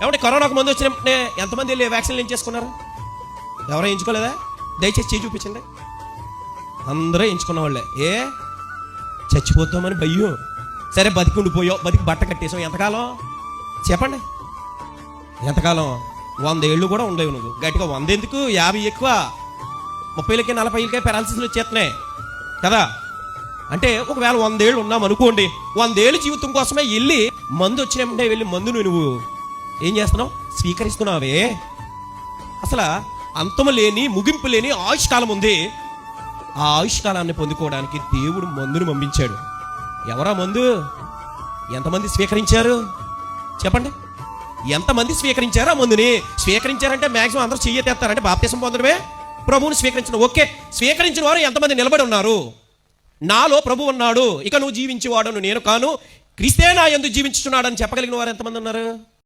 ఏమంటే కరోనాకు మందు వచ్చినప్పుడే ఎంతమంది వెళ్ళి వ్యాక్సిన్ వేయించేసుకున్నారు? ఎవరో వేయించుకోలేదా? దయచేసి చేయి చూపించండి. అందరూ వేయించుకున్న వాళ్ళే. చచ్చిపోతామని భయ్యం. సరే బతికి ఉండిపోయావు, బతికి బట్ట కట్టేసావు. ఎంతకాలం చెప్పండి? ఎంతకాలం? 100 ఏళ్ళు కూడా ఉండేవి నువ్వు. గట్టిగా 100 ఎందుకు, 50 ఎక్కువ, 30లకి 40లకే పెరాలసిస్లు వచ్చేస్తున్నాయి కదా. అంటే ఒకవేళ 100 ఏళ్ళు ఉన్నాం అనుకోండి, 100 ఏళ్ళు జీవితం కోసమే వెళ్ళి మందు వచ్చినప్పుడే వెళ్ళి మందును నువ్వు ఏం చేస్తున్నావు? స్వీకరిస్తున్నావే. అసలు అంతము లేని ముగింపు లేని ఆయుష్కాలం ఉంది. ఆ ఆయుష్కాలాన్ని పొందుకోవడానికి దేవుడు మందును పంపించాడు. ఎవరా మందు? ఎంతమంది స్వీకరించారు చెప్పండి? ఎంతమంది స్వీకరించారు ఆ మందుని? స్వీకరించారంటే మాక్సిమం అందరూ చెయ్యెత్తారంటే బాప్తిసం పొందడమే ప్రభువుని స్వీకరించిన. ఓకే, స్వీకరించిన వారు ఎంతమంది నిలబడి ఉన్నారు? నాలో ప్రభు ఉన్నాడు, ఇక నువ్వు జీవించేవాడు నేను కాను, క్రీస్తే నా యందు జీవించుచున్నాడు అని చెప్పగలిగిన వారు ఎంతమంది ఉన్నారు?